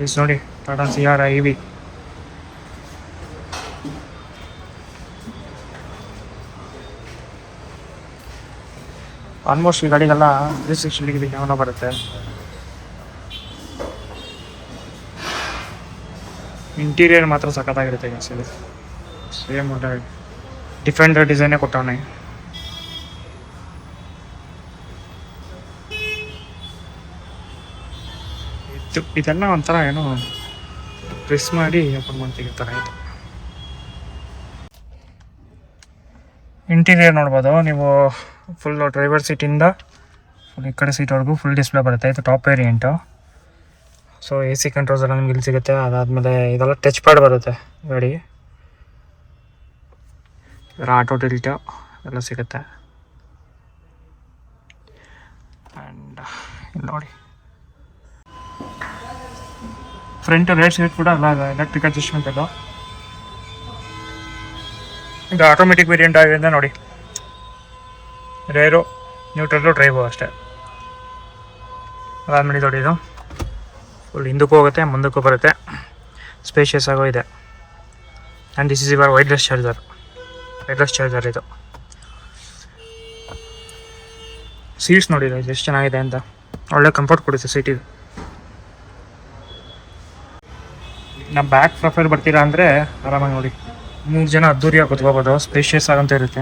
Is ನೋಡಿ Tata Sierra EV. Almost ಈ ಗಾಡಿಗೆಲ್ಲ 360 ಡಿಗ್ರಿ ಕ್ಯಾಮ್ರಾ ಬರುತ್ತೆ. ಇಂಟೀರಿಯರ್ ಮಾತ್ರ ಸಖತ್ತಾಗಿರುತ್ತೆ ಆ್ಯಕ್ಚುಲಿ. ಸೇಮ್ ಡಿಫ್ರೆಂಟ್ ಡಿಸೈನೇ ಕೊಟ್ಟವನೆ. ಇದೆಲ್ಲ ಒಂಥರ ಏನೋ ಪ್ರೆಸ್ ಮಾಡಿ ಓಪನ್ ಮಾಡ್ತೀವಿ ಥರ ಇದೆ. ಇಂಟೀರಿಯರ್ ನೋಡ್ಬೋದು ನೀವು. ಫುಲ್ಲು ಡ್ರೈವರ್ ಸೀಟಿಂದ ಫುಲ್ ಈ ಕಡೆ ಸೀಟ್ವರೆಗೂ ಫುಲ್ ಡಿಸ್ಪ್ಲೇ ಬರುತ್ತೆ. ಇದು top variant. So AC controls ಎಲ್ಲ ನಿಮ್ಗೆ ಇಲ್ಲಿ ಸಿಗುತ್ತೆ. ಅದಾದಮೇಲೆ ಇದೆಲ್ಲ ಟಚ್ ಪ್ಯಾಡ್ ಬರುತ್ತೆ ಗಾಡಿ. ಇದರ ಆಟೋ ಟಿಲ್ಟು ಎಲ್ಲ ಸಿಗುತ್ತೆ. ಆ್ಯಂಡ್ ಇಲ್ಲಿ ನೋಡಿ ಫ್ರಂಟ್ ರೈಟ್ ಸೈಡ್ ಕೂಡ ಅಲ್ಲ ಎಲೆಕ್ಟ್ರಿಕ್ ಅಡ್ಜಸ್ಟ್ಮೆಂಟ್ ಅದು. ಇದು ಆಟೋಮೆಟಿಕ್ ವೇರಿಯಂಟ್ ಆಗಿರೋದ್ರಿಂದ ನೋಡಿ ರೇರು ನ್ಯೂಟ್ರಲ್ಲು ಡ್ರೈವು ಅಷ್ಟೇ. ಅದಾದಮೇಲೆ ನೋಡಿ ಇದು ಫುಲ್ ಹಿಂದಕ್ಕೂ ಹೋಗುತ್ತೆ ಮುಂದಕ್ಕೂ ಬರುತ್ತೆ. ಸ್ಪೇಷಿಯಸ್ ಆಗೋ ಇದೆ. And this is your wireless charger ಇದು. ಸೀಟ್ಸ್ ನೋಡಿ ಎಷ್ಟು ಚೆನ್ನಾಗಿದೆ ಅಂತ. ಒಳ್ಳೆ ಕಂಫರ್ಟ್ ಕೊಡುತ್ತೆ ಸೀಟಿಗೆ. ನಮ್ಮ ಬ್ಯಾಕ್ ಪ್ರೊಫೈಲ್ ಬರ್ತೀರಾ ಅಂದರೆ ಆರಾಮಾಗಿ ನೋಡಿ 3 ಜನ ಅದ್ದೂರಿಯಾಗಿ ಕೂತ್ಕೋಬೋದು. ಸ್ಪೇಷಿಯಸ್ ಆಗಂತ ಇರುತ್ತೆ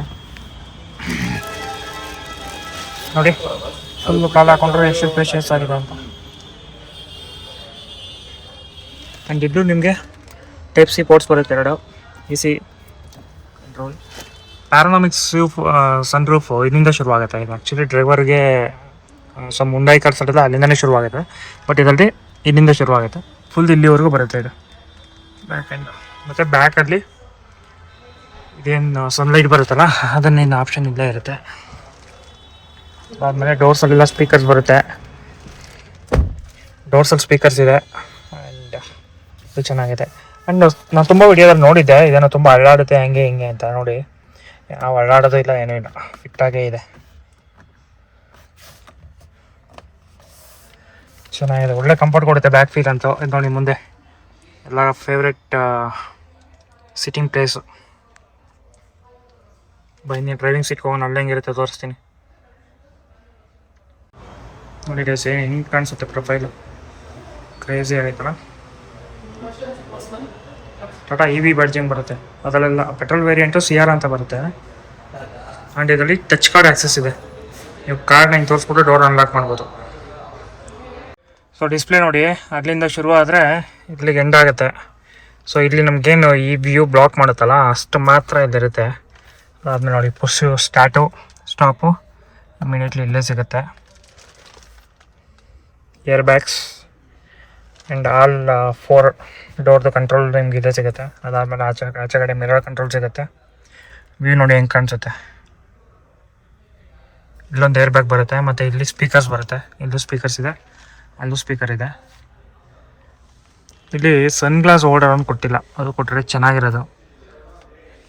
ನೋಡಿ. ಫುಲ್ಲು ಕಾಲು ಹಾಕೊಂಡ್ರೆ ಎಷ್ಟು ಸ್ಪೇಷಿಯಸ್ ಆಗಿದೆ ಅಂತ. ಆ್ಯಂಡ್ ಇಲ್ಲೂ ನಿಮಗೆ ಟೈಪ್ ಸಿ ಪೋರ್ಟ್ಸ್ ಬರುತ್ತೆ 2. AC control. Panoramics sun roof ಇಲ್ಲಿಂದ ಶುರುವಾಗುತ್ತೆ. ಇದು ಆ್ಯಕ್ಚುಲಿ ಡ್ರೈವರ್ಗೆ ಮುಂಡಾಯಿ ಕರ್ಸಲ್ಲ ಅಲ್ಲಿಂದನೇ ಶುರುವಾಗುತ್ತೆ. ಬಟ್ ಇದರಲ್ಲಿ ಇಲ್ಲಿಂದ ಶುರುವಾಗುತ್ತೆ. ಫುಲ್ ಇಲ್ಲಿವರೆಗೂ ಬರುತ್ತೆ ಇದು ಬ್ಯಾಕ್ ಎಂಡ್. ಮತ್ತು ಬ್ಯಾಕಲ್ಲಿ ಇದೇನು ಸನ್ಲೈಟ್ ಬರುತ್ತಲ್ಲ ಅದನ್ನೇನು ಆಪ್ಷನ್ ಇಲ್ಲೇ ಇರುತ್ತೆ. ಅದಾದಮೇಲೆ ಡೋರ್ಸಲ್ಲೆಲ್ಲ ಸ್ಪೀಕರ್ಸ್ ಬರುತ್ತೆ. ಡೋರ್ಸಲ್ಲಿ ಸ್ಪೀಕರ್ಸ್ ಇದೆ. ಆ್ಯಂಡ್ ಇದು ಚೆನ್ನಾಗಿದೆ. ಆ್ಯಂಡ್ ನಾನು ತುಂಬ ವಿಡಿಯೋದಲ್ಲಿ ನೋಡಿದ್ದೆ ಇದೇನೋ ತುಂಬ ಅಳ್ಳಾಡುತ್ತೆ ಹಂಗೆ ಹಿಂಗೆ ಅಂತ. ನೋಡಿ ಯಾವ ಅಳ್ಳಾಡೋದು ಇಲ್ಲ ಏನೂ ಇಲ್ಲ, ಫಿಟ್ಟಾಗೇ ಇದೆ. ಚೆನ್ನಾಗಿದೆ. ಒಳ್ಳೆ ಕಂಫರ್ಟ್ ಕೊಡುತ್ತೆ ಬ್ಯಾಕ್ ಫೀಲ್ ಅಂತೂ. ಇದು ನೋಡಿ ಮುಂದೆ ಎಲ್ಲ ಫೇವ್ರೆಟ್ ಸಿಟ್ಟಿಂಗ್ ಪ್ಲೇಸು. ಬನ್ನಿ ಡ್ರೈವಿಂಗ್ ಸೀಟ್ಗೆ ಹೋಗೋಣ. ಅಲ್ಲಿ ಹೆಂಗಿರುತ್ತೆ ತೋರಿಸ್ತೀನಿ ನೋಡಿ. ಗೈಸ್ ಹಿಂಗೆ ಕಾಣಿಸುತ್ತೆ ಪ್ರೊಫೈಲು. ಕ್ರೇಜಿ ಆಗೈತಲ್ಲ. ಟಾಟಾ EV ಬ್ಯಾಡ್ಜಿಂಗ್ ಬರುತ್ತೆ. ಅದರಲ್ಲೆಲ್ಲ ಪೆಟ್ರೋಲ್ ವೇರಿಯಂಟು ಸಿಯಾರಾ ಅಂತ ಬರುತ್ತೆ. ಆ್ಯಂಡ್ ಇದರಲ್ಲಿ ಟಚ್ ಕಾರ್ಡ್ ಆ್ಯಕ್ಸಸ್ ಇದೆ. ನೀವು ಕಾರ್ಡ್ನ ಹಿಂಗೆ ತೋರಿಸ್ಬಿಟ್ಟು ಡೋರ್ ಅನ್ಲಾಕ್ ಮಾಡ್ಬೋದು. ಸೊ ಡಿಸ್ಪ್ಲೇ ನೋಡಿ ಅಲ್ಲಿಂದ ಶುರು ಆದರೆ ಇಲ್ಲಿಗೆ ಎಂಡ್ ಆಗುತ್ತೆ. ಸೊ ಇಲ್ಲಿ ನಮಗೇನು ಈ ವ್ಯೂ ಬ್ಲಾಕ್ ಮಾಡುತ್ತಲ್ಲ ಅಷ್ಟು ಮಾತ್ರ ಇಲ್ಲಿರುತ್ತೆ. ಅದಾದಮೇಲೆ ನೋಡಿ ಪುಷು ಸ್ಟಾಪು ಇಮಿಡಿಯೇಟ್ಲಿ ಇಲ್ಲೇ ಸಿಗುತ್ತೆ. ಏರ್ ಬ್ಯಾಗ್ಸ್ ಆ್ಯಂಡ್ ಆಲ್ 4 ಡೋರ್ದು ಕಂಟ್ರೋಲ್ ನಿಮ್ಗೆ ಇಲ್ಲೇ ಸಿಗುತ್ತೆ. ಅದಾದಮೇಲೆ ಆಚೆ ಕಡೆ ಮಿರರ್ ಕಂಟ್ರೋಲ್ ಸಿಗುತ್ತೆ. ವ್ಯೂ ನೋಡಿ ಹೆಂಗೆ ಕಾಣಿಸುತ್ತೆ. ಇಲ್ಲೊಂದು ಏರ್ ಬ್ಯಾಗ್ ಬರುತ್ತೆ. ಮತ್ತು ಇಲ್ಲಿ ಸ್ಪೀಕರ್ಸ್ ಬರುತ್ತೆ. ಇಲ್ಲೂ ಸ್ಪೀಕರ್ಸ್ ಇದೆ, ಅಲ್ಲೂ ಸ್ಪೀಕರ್ ಇದೆ. ಇಲ್ಲಿ ಸನ್ ಗ್ಲಾಸ್ ಹೋಲ್ಡರ್ ಅಂತ ಕೊಟ್ಟಿಲ್ಲ, ಅದು ಕೊಟ್ಟರೆ ಚೆನ್ನಾಗಿರೋದು.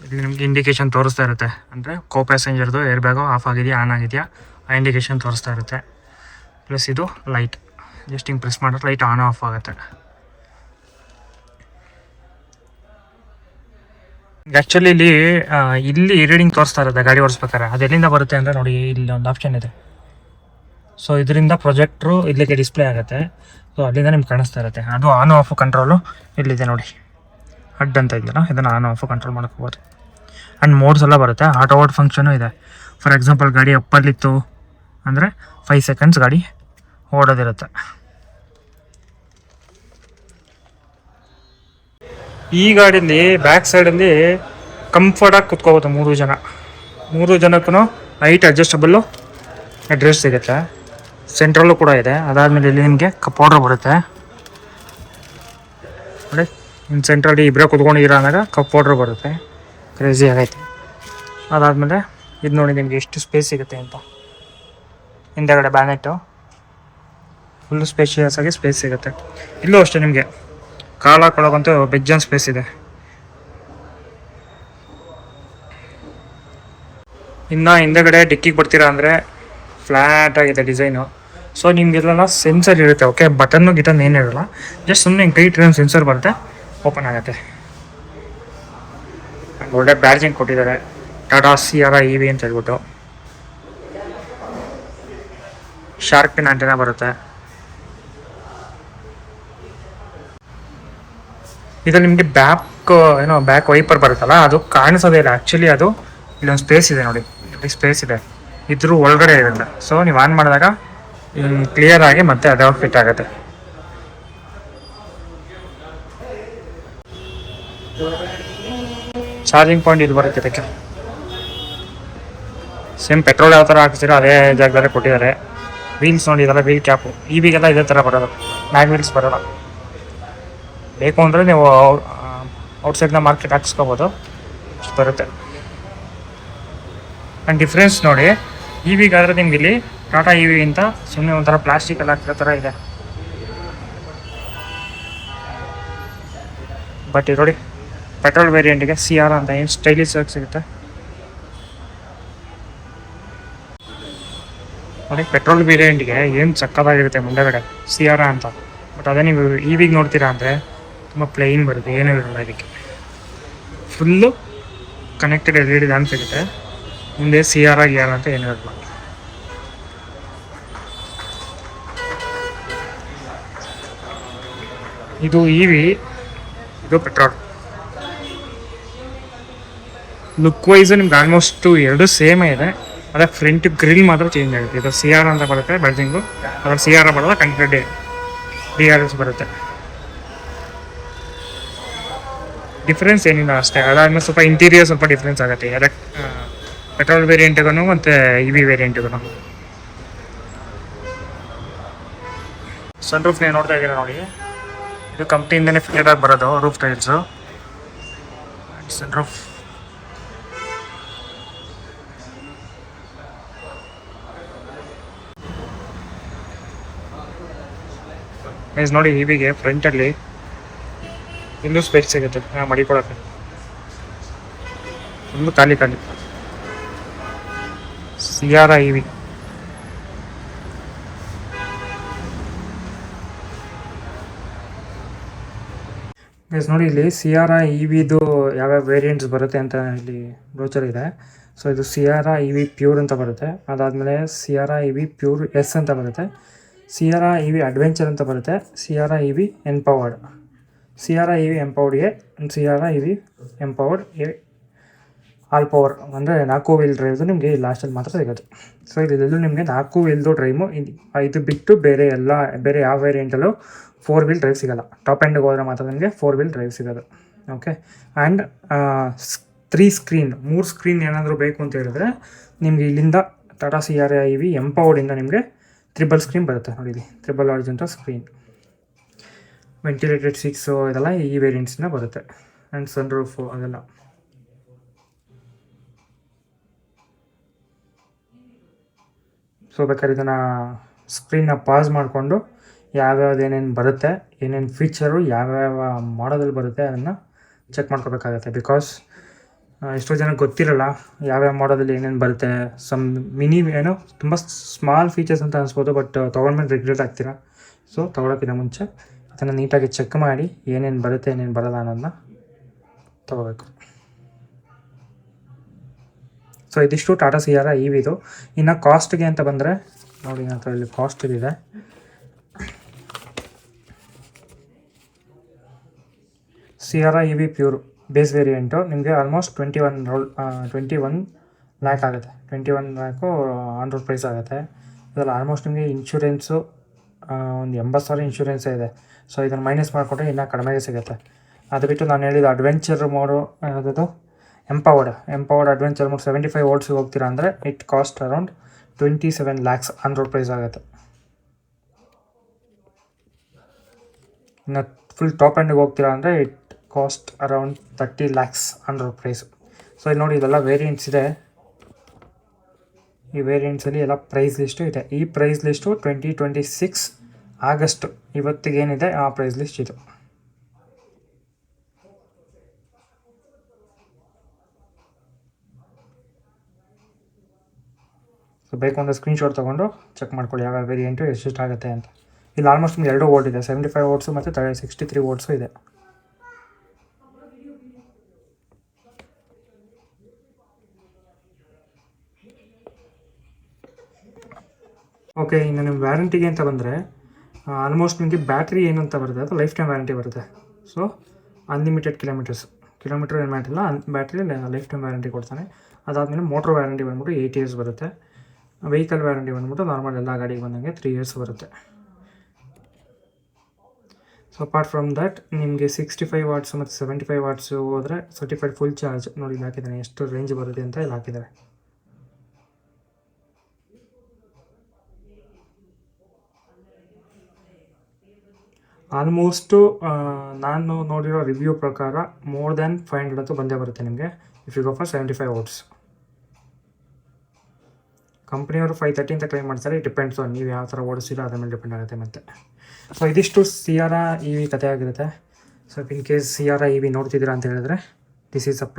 ಇಲ್ಲಿ ನಿಮಗೆ ಇಂಡಿಕೇಶನ್ ತೋರಿಸ್ತಾ ಇರುತ್ತೆ. ಅಂದರೆ ಕೋ ಪ್ಯಾಸೆಂಜರ್ದು ಏರ್ ಬ್ಯಾಗು ಆಫ್ ಆಗಿದೆಯಾ ಆನ್ ಆಗಿದೆಯಾ ಆ ಇಂಡಿಕೇಶನ್ ತೋರಿಸ್ತಾ ಇರುತ್ತೆ. ಪ್ಲಸ್ ಇದು ಲೈಟ್ ಜಸ್ಟ್ ಹಿಂಗೆ ಪ್ರೆಸ್ ಮಾಡಿದ್ರೆ ಲೈಟ್ ಆನ್ ಆಫ್ ಆಗುತ್ತೆ. ಆ್ಯಕ್ಚುಲಿ ಇಲ್ಲಿ ರೀಡಿಂಗ್ ತೋರಿಸ್ತಾ ಇರುತ್ತೆ ಗಾಡಿ ಓಡಿಸ್ಬೇಕಾರೆ. ಅದು ಎಲ್ಲಿಂದ ಬರುತ್ತೆ ಅಂದರೆ ನೋಡಿ ಇಲ್ಲಿ ಒಂದು ಆಪ್ಷನ್ ಇದೆ. ಸೊ ಇದರಿಂದ ಪ್ರೊಜೆಕ್ಟ್ರು ಇಲ್ಲಿಗೆ ಡಿಸ್ಪ್ಲೇ ಆಗುತ್ತೆ. ಸೊ ಅಲ್ಲಿಂದ ನಿಮ್ಗೆ ಕಾಣಿಸ್ತಾ ಇರುತ್ತೆ. ಅದು ಆನ್ ಆಫ್ ಕಂಟ್ರೋಲು ಇಲ್ಲಿದೆ ನೋಡಿ. ಹಡ್ ಅಂತ ಇದೆಯಲ್ಲ ಇದನ್ನು ಆನ್ ಆಫ್ ಕಂಟ್ರೋಲ್ ಮಾಡ್ಕೋಬೋದು. ಆ್ಯಂಡ್ ಮೋಡ್ಸ್ ಎಲ್ಲ ಬರುತ್ತೆ. ಆಟೋ ಓಡ್ ಫಂಕ್ಷನು ಇದೆ. ಫಾರ್ ಎಕ್ಸಾಂಪಲ್ ಗಾಡಿ ಅಪ್ಪಲ್ಲಿತ್ತು ಅಂದರೆ 5 ಸೆಕೆಂಡ್ಸ್ ಗಾಡಿ ಓಡೋದಿರುತ್ತೆ. ಈ ಗಾಡೀಲಿ ಬ್ಯಾಕ್ ಸೈಡಲ್ಲಿ ಕಂಫರ್ಟಾಗಿ ಕುತ್ಕೋಬೋದು 3 ಜನಕ್ಕೂ. ಹೈಟ್ ಅಡ್ಜಸ್ಟಬಲ್ಲು ಅಡ್ರೆಸ್ ಸಿಗುತ್ತೆ. ಸೆಂಟ್ರಲ್ಲೂ ಕೂಡ ಇದೆ. ಅದಾದಮೇಲೆ ಇಲ್ಲಿ ನಿಮಗೆ ಕಪ್ ಹೋಲ್ಡರ್ ಬರುತ್ತೆ ನೋಡಿ. ಇನ್ನು ಸೆಂಟ್ರಲ್ಲಿ ಇಬ್ಬರೇ ಕುತ್ಕೊಂಡಿರೋ ಅಂದಾಗ ಕಪ್ ಹೋಲ್ಡರ್ ಬರುತ್ತೆ. ಕ್ರೇಜಿ ಆಗೈತೆ. ಅದಾದಮೇಲೆ ಇದು ನೋಡಿ ನಿಮಗೆ ಎಷ್ಟು ಸ್ಪೇಸ್ ಸಿಗುತ್ತೆ ಅಂತ. ಹಿಂದೆಗಡೆ ಬ್ಯಾನೆಟ್ಟು ಫುಲ್ಲು ಸ್ಪೇಷಿಯಸ್ ಆಗಿ ಸ್ಪೇಸ್ ಸಿಗುತ್ತೆ. ಇಲ್ಲೂ ಅಷ್ಟೇ ನಿಮಗೆ ಕಾಲು ಹಾಕೊಳ್ಳೋಕ್ಕಂತೂ ಬೆಜ್ಜನ್ ಸ್ಪೇಸ್ ಇದೆ. ಇನ್ನು ಹಿಂದೆಗಡೆ ಡಿಕ್ಕಿಗೆ ಬರ್ತೀರಾ ಅಂದರೆ ಫ್ಲ್ಯಾಟ್ ಆಗಿದೆ ಡಿಸೈನು. ಸೊ ನಿಮಗೆಲ್ಲ ಸೆನ್ಸರ್ ಇರುತ್ತೆ. ಓಕೆ, ಬಟನ್ನು ಗಿಟನ್ ಏನಿರಲ್ಲ, ಜಸ್ಟ್ ಸುಮ್ಮನೆ ಕೈ ಇಟ್ಟಿರೋ ಸೆನ್ಸರ್ ಬರುತ್ತೆ, ಓಪನ್ ಆಗುತ್ತೆ. ಒಳ್ಳೆ ಬ್ಯಾಡ್ಜಿಂಗ್ ಕೊಟ್ಟಿದ್ದಾರೆ, ಟಾಟಾ ಸಿಯಾರಾ EV ಅಂತ ಹೇಳ್ಬಿಟ್ಟು. ಶಾರ್ಕ್ ಪಿನ್ ಆಂಟೆನಾ ಬರುತ್ತೆ. ಇದು ನಿಮಗೆ ಬ್ಯಾಕ್ ವೈಪರ್ ಬರುತ್ತಲ್ಲ, ಅದು ಕಾಣಿಸೋದೇ ಇಲ್ಲ. ಆ್ಯಕ್ಚುಲಿ ಅದು ಇಲ್ಲೊಂದು ಸ್ಪೇಸ್ ಇದೆ ನೋಡಿ, ಇಲ್ಲಿ ಸ್ಪೇಸ್ ಇದೆ, ಇದ್ರ ಒಳಗಡೆ ಇರುತ್ತೆ. ಸೊ ನೀವು ಆನ್ ಮಾಡಿದಾಗ ಕ್ಲಿಯರ್ ಆಗಿ ಮತ್ತೆ ಅದೇ ಫಿಟ್ ಆಗುತ್ತೆ. ಚಾರ್ಜಿಂಗ್ ಪಾಯಿಂಟ್ ಇದು ಬರುತ್ತೆ ಇದಕ್ಕೆ. ಸೇಮ್ ಪೆಟ್ರೋಲ್ ಯಾವ ಥರ ಹಾಕ್ತೀರೋ ಅದೇ ಜಾಗದಲ್ಲಿ ಕೊಟ್ಟಿದ್ದಾರೆ. ವೀಲ್ಸ್ ನೋಡಿ, ಇದೆಲ್ಲ ವೀಲ್ ಕ್ಯಾಪು. EVಗೆಲ್ಲ ಇದೇ ಥರ ಬರೋದು, ಮ್ಯಾಗ್ ವೀಲ್ಸ್ ಬರೋಲ್ಲ. ಬೇಕು ಅಂದರೆ ನೀವು ಔಟ್ಸೈಡ್ನ ಮಾರ್ಕೆಟ್ ಹಾಕ್ಸ್ಕೊಬೋದು, ಬರುತ್ತೆ. ಆ್ಯಂಡ್ ಡಿಫ್ರೆನ್ಸ್ ನೋಡಿ, EVಗಾದರೆ ನಿಮ್ಗೆ ಇಲ್ಲಿ ಟಾಟಾ EV ಅಂತ ಸುಮ್ಮನೆ ಒಂಥರ ಪ್ಲಾಸ್ಟಿಕ್ ಎಲ್ಲ ಹಾಕಿರೋ ಥರ ಇದೆ. ಬಟ್ ಇದು ನೋಡಿ, ಪೆಟ್ರೋಲ್ ವೇರಿಯಂಟಿಗೆ ಸಿಯಾರಾ ಅಂತ ಏನು ಸ್ಟೈಲಿಶ್ ಆಗಿ ಸಿಗುತ್ತೆ ನೋಡಿ. ಪೆಟ್ರೋಲ್ ವೇರಿಯಂಟ್ಗೆ ಏನು ಸಕ್ಕತ್ತಾಗಿರುತ್ತೆ ಮುಂದೆಗಡೆ ಸಿಯಾರಾ ಅಂತ. ಬಟ್ ಅದೇ ನೀವು EVಗೆ ನೋಡ್ತೀರಾ ಅಂದರೆ ತುಂಬ ಪ್ಲೇನ್ ಬರುತ್ತೆ, ಏನೂ ಇರಲ್ಲ. ಇದಕ್ಕೆ ಫುಲ್ಲು ಕನೆಕ್ಟೆಡ್ LED ಲ್ಯಾಂಪ್ ಸಿಗುತ್ತೆ, ಮುಂದೆ ಸಿಯಾರಾ ಗಿಯಾರ ಅಂತ ಏನೂ ಇರಲ್ಲ. ಇದು EV, ಇದು ಪೆಟ್ರೋಲ್. ಲುಕ್ ವೈಸು ನಿಮ್ಗೆ ಆಲ್ಮೋಸ್ಟು ಎರಡು ಸೇಮೇ ಇದೆ, ಅದೇ ಫ್ರಂಟ್ ಗ್ರಿಲ್ ಮಾತ್ರ ಚೇಂಜ್ ಆಗುತ್ತೆ. ಇದು ಸಿಯಾರಾ ಅಂತ ಬರುತ್ತೆ ಬ್ಯಾಡ್ಜಿಂಗು, ಅದ್ರಲ್ಲಿ ಸಿಯಾರಾ ಬರೋಲ್ಲ, ಕನೆಕ್ಟೆಡ್ DRS ಬರುತ್ತೆ. ಡಿಫ್ರೆನ್ಸ್ ಏನಿಲ್ಲ ಅಷ್ಟೇ. ಅದಾದ್ಮೇಲೆ ಸ್ವಲ್ಪ ಇಂಟೀರಿಯರ್ ಸ್ವಲ್ಪ ಡಿಫ್ರೆನ್ಸ್ ಆಗುತ್ತೆ ಪೆಟ್ರೋಲ್ ವೇರಿಯಂಟ್ಗೂ ಮತ್ತು EV ವೇರಿಯಂಟ್ಗೂ. ಸನ್ ರೂಫ್ನೇ ನೋಡ್ತಾ ಇದ್ದೀರಾ ನೋಡಿ, ಇದು ಕಂಪ್ನಿಯಿಂದನೇ ಫಿಟೆಡ್ ಆಗಿ ಬರೋದು ರೂಫ್ ಟೈಲ್ಸು. ಸನ್ ರೂಫ್ ನೋಡಿ, EVಗೆ ಫ್ರಂಟಲ್ಲಿ ಇನ್ನೂ ಸ್ಪೇಸ್ ಸಿಗುತ್ತೆ ಮಡಿಕೊಳ್ಳೋಕ್ಕೆ. ಫುಲ್ಲು ಖಾಲಿ ಸಿಯಾರಾ EV. ನೋಡಿ, ಇಲ್ಲಿ ಸಿಯಾರಾ EVದು ಯಾವ್ಯಾವ ವೇರಿಯಂಟ್ಸ್ ಬರುತ್ತೆ ಅಂತ ಇಲ್ಲಿ ಬ್ರೋಚರ್ ಇದೆ. ಸೊ ಇದು ಸಿಯಾರಾ EV ಪ್ಯೂರ್ ಅಂತ ಬರುತ್ತೆ, ಅದಾದಮೇಲೆ ಸಿಯಾರಾ EV ಪ್ಯೂರ್ S ಅಂತ ಬರುತ್ತೆ, ಸಿಯಾರಾ EV ಅಡ್ವೆಂಚರ್ ಅಂತ ಬರುತ್ತೆ, Sierra EV empowered, Sierra EV ಎಂಪವರ್ಡ್ಗೆ Sierra EV empowered all power ಅಂದರೆ 4 ವೀಲ್ ಡ್ರೈವ್ದು ನಿಮಗೆ ಲಾಸ್ಟಲ್ಲಿ ಮಾತ್ರ ಸಿಗೋದು. ಸೊ ಇದೆಲ್ಲೂ ನಿಮಗೆ 4 ವೀಲ್ದು ಡ್ರೈವು. ಇದು ಬಿಟ್ಟು ಬೇರೆ ಯಾವ ವೇರಿಯಂಟಲ್ಲೂ 4 ವೀಲ್ ಡ್ರೈವ್ ಸಿಗೋಲ್ಲ. ಟಾಪ್ ಎಂಡ್ಗೆ ಹೋದರೆ ಮಾತ್ರ ನಿಮಗೆ 4 ವೀಲ್ ಡ್ರೈವ್ ಸಿಗೋದು. ಓಕೆ, ಆ್ಯಂಡ್ 3 ಸ್ಕ್ರೀನ್ ಏನಾದರೂ ಬೇಕು ಅಂತ ಹೇಳಿದ್ರೆ ನಿಮಗೆ ಇಲ್ಲಿಂದ ಟಾಟಾ ಸಿಯಾರಾ EV ಎಂಪವರ್ಡಿಂದ ನಿಮಗೆ 3 ಸ್ಕ್ರೀನ್ ಬರುತ್ತೆ ನೋಡಿ. ಇಲ್ಲಿ 3 ಆರ್ಜೆಂಟಲ್ ಸ್ಕ್ರೀನ್, ವೆಂಟಿಲೇಟೆಡ್ ಸೀಟ್ಸು ಇದೆಲ್ಲ ಈ ವೇರಿಯಂಟ್ಸಿಂದ ಬರುತ್ತೆ. ಆ್ಯಂಡ್ ಸನ್ ರೂಫು ಅದೆಲ್ಲ. ಸೊ ಬೇಕಾದ್ರೆ ಇದನ್ನು ಸ್ಕ್ರೀನ್ನ ಪಾಸ್ ಮಾಡಿಕೊಂಡು ಯಾವ್ಯಾವ್ದು ಏನೇನು ಬರುತ್ತೆ, ಏನೇನು ಫೀಚರು ಯಾವ್ಯಾವ ಮಾಡೋದಲ್ಲಿ ಬರುತ್ತೆ ಅದನ್ನು ಚೆಕ್ ಮಾಡ್ಕೋಬೇಕಾಗತ್ತೆ. ಬಿಕಾಸ್ ಎಷ್ಟೋ ಜನಕ್ಕೆ ಗೊತ್ತಿರಲ್ಲ ಯಾವ್ಯಾವ ಮಾಡೋದಲ್ಲಿ ಏನೇನು ಬರುತ್ತೆ. ಏನೋ ತುಂಬ ಸ್ಮಾಲ್ ಫೀಚರ್ಸ್ ಅಂತ ಅನಿಸ್ಬೋದು, ಬಟ್ ತೊಗೊಂಡ್ಮೇಲೆ ರಿಗ್ರೆಟ್ ಆಗ್ತೀರಾ. ಸೊ ತೊಗೊಳೋಕ್ಕಿಂತ ಮುಂಚೆ ಅದನ್ನು ನೀಟಾಗಿ ಚೆಕ್ ಮಾಡಿ ಏನೇನು ಬರುತ್ತೆ ಏನೇನು ಬರಲ್ಲ ಅನ್ನೋದನ್ನ ತೊಗೋಬೇಕು. ಸೊ ಇದಿಷ್ಟು ಟಾಟಾ ಸಿಯಾರಾ EVದು. ಇನ್ನು ಕಾಸ್ಟ್ಗೆ ಅಂತ ಬಂದರೆ ನೋಡಿ, ನನ್ನ ಹತ್ರ ಇಲ್ಲಿ ಕಾಸ್ಟ್ ಇದೆ. Sierra EV pure base variant ನಿಮಗೆ ಆಲ್ಮೋಸ್ಟ್ 21 ಲ್ಯಾಕ್ ಆಗುತ್ತೆ. 21 ಲ್ಯಾಕು ಆನ್ ರೋಡ್ ಪ್ರೈಸ್ ಆಗುತ್ತೆ. ಇದರಲ್ಲಿ ಆಲ್ಮೋಸ್ಟ್ ನಿಮಗೆ ಇನ್ಶೂರೆನ್ಸು ಒಂದು 80,000 ಇನ್ಶೂರೆನ್ಸೇ ಇದೆ. ಸೊ ಇದನ್ನು ಮೈನಸ್ ಮಾಡಿಕೊಂಡ್ರೆ ಇನ್ನೂ ಕಡಿಮೆಗೆ ಸಿಗುತ್ತೆ. ಅದು ಬಿಟ್ಟು ನಾನು ಹೇಳಿದ ಅಡ್ವೆಂಚರ್ ಮೋಡು ಯಾವುದದು ಎಂಪವರ್ಡ್ ಅಡ್ವೆಂಚರ್ ಮೋಡ್ 75 ವೋಲ್ಟ್ಸ್ಗೆ ಹೋಗ್ತೀರಾ ಅಂದರೆ it cost around 27 lakhs on road price ಆಗುತ್ತೆ. ಇನ್ನು ಫುಲ್ ಟಾಪ್ ಎಂಡ್ಗೆ ಹೋಗ್ತೀರಾ ಅಂದರೆ it cost around 30 lakhs on road price. So ಇಲ್ಲಿ ನೋಡಿ, ಇದೆಲ್ಲ ವೇರಿಯಂಟ್ಸ್ ಇದೆ. ಈ ವೇರಿಯಂಟ್ಸಲ್ಲಿ ಎಲ್ಲ ಪ್ರೈಸ್ ಲಿಸ್ಟು ಇದೆ. ಈ ಪ್ರೈಸ್ ಲಿಸ್ಟು 2026 ಆಗಸ್ಟ್ ಇವತ್ತಿಗೇನಿದೆ ಆ ಪ್ರೈಸ್ ಲಿಸ್ಟ್ ಇದು. ಸೊ ಬೇಕು ಅಂದರೆ ಸ್ಕ್ರೀನ್ಶಾಟ್ ತೊಗೊಂಡು ಚೆಕ್ ಮಾಡ್ಕೊಳ್ಳಿ ಯಾವ ವೇರಿಯಂಟು ಎಷ್ಟೆಷ್ಟು ಆಗುತ್ತೆ ಅಂತ. ಇಲ್ಲಿ ಆಲ್ಮೋಸ್ಟ್ ನಿಮ್ಗೆ 2 ವೋಲ್ಟ್ ಇದೆ, 75 ವೋಲ್ಟ್ಸು ಮತ್ತು 63 ವೋಲ್ಟ್ಸು ಇದೆ. ಓಕೆ, ಇನ್ನು ನಿಮ್ಮ ವ್ಯಾರಂಟಿಗೆ ಅಂತ ಬಂದರೆ ಆಲ್ಮೋಸ್ಟ್ ನಿಮಗೆ ಬ್ಯಾಟ್ರಿ ಏನಂತ ಬರುತ್ತೆ ಅದು ಲೈಫ್ ಟೈಮ್ ವ್ಯಾರಂಟಿ ಬರುತ್ತೆ. ಸೊ ಅನ್ಲಿಮಿಟೆಡ್ ಕಿಲೋಮೀಟರ್ ಏನು ಮಾಡಿಲ್ಲ, ಬ್ಯಾಟ್ರಿ ಲೈಫ್ ಟೈಮ್ ವ್ಯಾರಂಟಿ ಕೊಡ್ತಾನೆ. ಅದಾದಮೇಲೆ ಮೋಟ್ರ್ ವ್ಯಾರಂಟಿ ಬಂದ್ಬಿಟ್ಟು 8 ಇಯರ್ಸ್ ಬರುತ್ತೆ. ವೆಹಿಕಲ್ ವ್ಯಾರಂಟಿ ಬಂದ್ಬಿಟ್ಟು ನಾರ್ಮಲ್ ಎಲ್ಲ ಗಾಡಿಗೆ ಬಂದಂಗೆ 3 ಇಯರ್ಸ್ ಬರುತ್ತೆ. ಸೊ ಅಪಾರ್ಟ್ ಫ್ರಮ್ ದಟ್ ನಿಮಗೆ 65 ವಾಟ್ಸ್ ಮತ್ತು 75 ವಾಟ್ಸು ಹೋದರೆ ಸರ್ಟಿಫೈಡ್ ಫುಲ್ ಚಾರ್ಜ್ ನೋಡಿ ಇಲ್ಲಿ ಹಾಕಿದ್ದಾನೆ, ಎಷ್ಟು ರೇಂಜ್ ಬರುತ್ತೆ ಅಂತ ಇಲ್ಲಿ ಹಾಕಿದ್ದಾರೆ. ಆಲ್ಮೋಸ್ಟು ನಾನು ನೋಡಿರೋ ರಿವ್ಯೂ ಪ್ರಕಾರ ಮೋರ್ ದ್ಯಾನ್ 500 ಅಂತೂ ಬಂದೇ ಬರುತ್ತೆ ನಿಮಗೆ if you go for 75 watts. ಕಂಪ್ನಿಯವರು 530 ಅಂತ ಕ್ಲೈಮ್ ಮಾಡ್ತಾರೆ. ಇಟ್ ಡಿಪೆಂಡ್ಸ್ ಆನ್ ನೀವು ಯಾವ ಥರ ಓಡಿಸಿರೋ ಅದ್ರ ಮೇಲೆ ಡಿಪೆಂಡ್ ಆಗುತ್ತೆ ಮತ್ತು. ಸೊ ಇದಿಷ್ಟು ಸಿಯಾರಾ EV ಕಥೆ ಆಗಿರುತ್ತೆ. So in case Sierra EV ನೋಡ್ತಿದ್ದೀರಾ ಅಂತ ಹೇಳಿದ್ರೆ this is a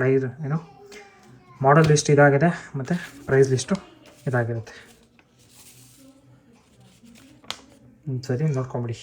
model list ಇದಾಗಿದೆ ಮತ್ತು ಪ್ರೈಸ್ ಲಿಸ್ಟು ಇದಾಗಿರುತ್ತೆ. ಸರಿ, ನೋಡ್ಕೊಂಬಿಡಿ.